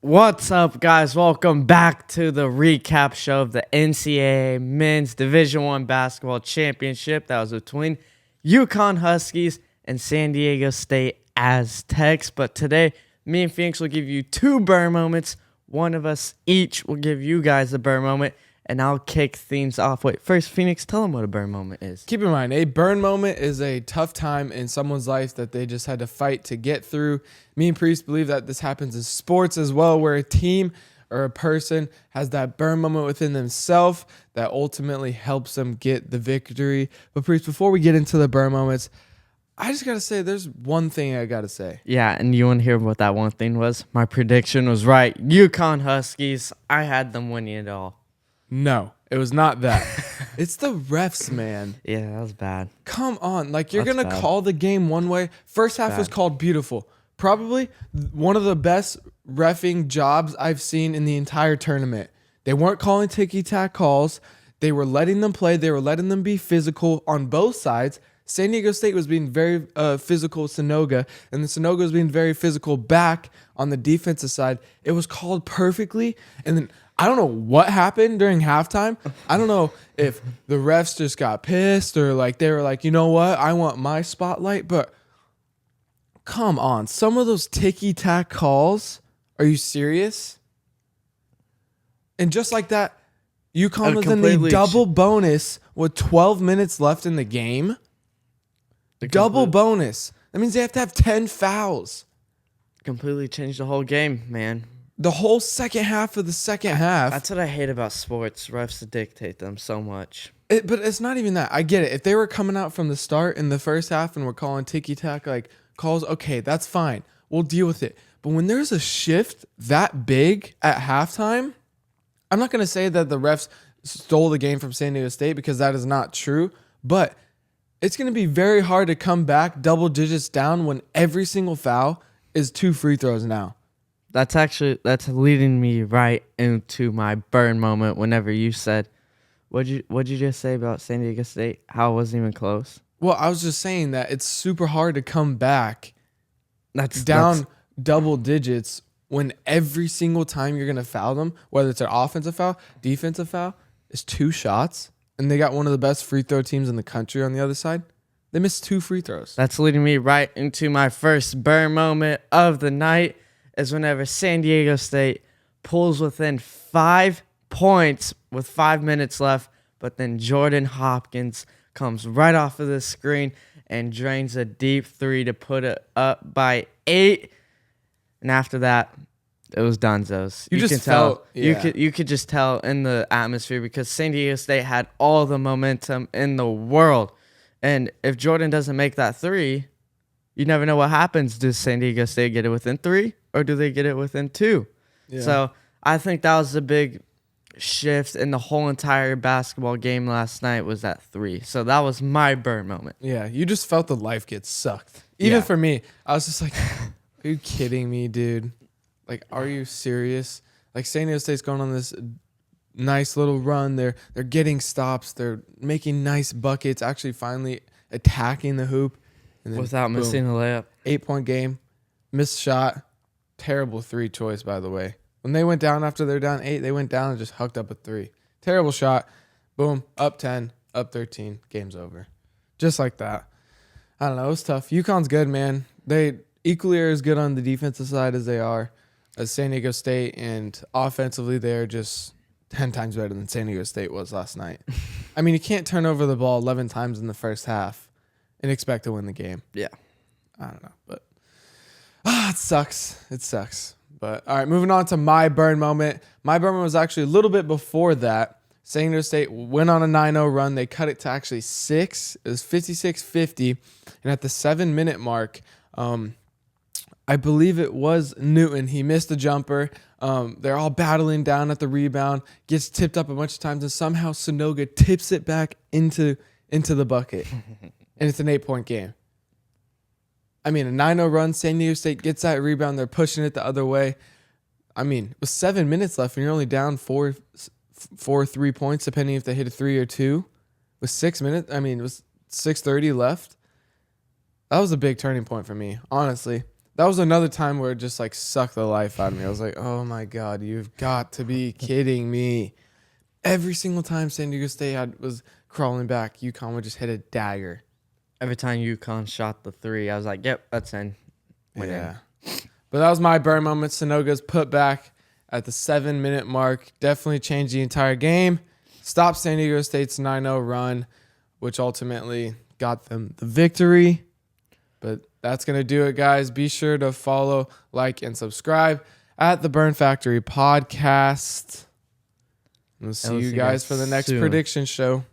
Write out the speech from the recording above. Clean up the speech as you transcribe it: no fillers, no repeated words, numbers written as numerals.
What's up, guys? Welcome back to the recap show of the NCAA Men's Division I Basketball Championship that was between UConn Huskies and San Diego State Aztecs. But today, me and Phenix will give you two burn moments. One of us each will give you guys a burn moment, and I'll kick things off. Wait, first, Phenix, tell them what a burn moment is. Keep in mind, a burn moment is a tough time in someone's life that they just had to fight to get through. Me and Priest believe that this happens in sports as well, where a team or a person has that burn moment within themselves that ultimately helps them get the victory. But Priest, before we get into the burn moments, I just got to say, there's one thing I got to say. Yeah, and you want to hear what that one thing was? My prediction was right. UConn Huskies, I had them winning it all. No, it was not that. It's the refs, man. Yeah, that was bad. Come on. Like, you're That's going to bad. call the game one way. First half was called beautiful. Probably one of the best reffing jobs I've seen in the entire tournament. They weren't calling ticky-tack calls. They were letting them play. They were letting them be physical on both sides. San Diego State was being very physical with Sonoga, and the Sonoga was being very physical back on the defensive side. It was called perfectly, and then I don't know what happened during halftime. I don't know if the refs just got pissed or like they were like, you know what, I want my spotlight. But come on, some of those ticky-tack calls, are you serious? And just like that, UConn was in the double bonus with 12 minutes left in the game. Double bonus. That means they have to have 10 fouls. Completely changed the whole game, man. The whole second half of the second half. That's what I hate about sports. Refs dictate them so much. But it's not even that. I get it. If they were coming out from the start in the first half and we're calling ticky-tack like calls, okay, that's fine. We'll deal with it. But when there's a shift that big at halftime, I'm not going to say that the refs stole the game from San Diego State because that is not true. But it's going to be very hard to come back double digits down when every single foul is 2 free throws now. That's leading me right into my burn moment whenever you said, what'd you just say about San Diego State? How it wasn't even close? Well, I was just saying that it's super hard to come back That's double digits when every single time you're going to foul them, whether it's an offensive foul, defensive foul, is 2 shots. And they got one of the best free throw teams in the country on the other side. They missed 2 free throws. That's leading me right into my first burn moment of the night is whenever San Diego State pulls within 5 points with 5 minutes left, but then Jordan Hopkins comes right off of the screen and drains a deep 3 to put it up by 8. And after that, it was Dunzos. You just felt, yeah. You could just tell in the atmosphere because San Diego State had all the momentum in the world. And if Jordan doesn't make that 3, you never know what happens. Does San Diego State get it within 3 or do they get it within 2? Yeah. So I think that was a big shift in the whole entire basketball game last night was that 3. So that was my burn moment. Yeah, you just felt the life get sucked. Even for me, I was just like, are you kidding me, dude? Like, are you serious? Like, San Diego State's going on this nice little run. They're getting stops. They're making nice buckets, actually finally attacking the hoop. And then without missing a layup. 8-point game. Missed shot. Terrible 3 choice, by the way. When they went down after they're down 8, they went down and just hucked up a 3. Terrible shot. Boom. Up 10. Up 13. Game's over. Just like that. I don't know. It was tough. UConn's good, man. They equally are as good on the defensive side as they are as San Diego State, and offensively they're just 10 times better than San Diego State was last night. I mean, you can't turn over the ball 11 times in the first half and expect to win the game. Yeah. I don't know, but it sucks. It sucks. But all right, moving on to my burn moment. My burn moment was actually a little bit before that. San Diego State went on a 9-0 run. They cut it to actually 6. It was 56-50, and at the 7-minute mark, I believe it was Newton. He missed the jumper. They're all battling down at the rebound. Gets tipped up a bunch of times, and somehow Sonoga tips it back into the bucket. And it's an 8-point game. I mean, a 9-0 run. San Diego State gets that rebound. They're pushing it the other way. I mean, with 7 minutes left, and you're only down 4 3 points, depending if they hit a 3 or 2. With 6 minutes, I mean, it was 6:30 left. That was a big turning point for me, honestly. That was another time where it just like sucked the life out of me. I was like, oh my God, you've got to be kidding me. Every single time San Diego State was crawling back, UConn would just hit a dagger. Every time UConn shot the three, I was like, yep, that's in. Yeah. But that was my burn moment. Sanogo's put back at the 7-minute mark. Definitely changed the entire game. Stopped San Diego State's 9-0 run, which ultimately got them the victory. But that's going to do it, guys. Be sure to follow, like, and subscribe at the Burn Factory Podcast. We'll see you guys for the next prediction show.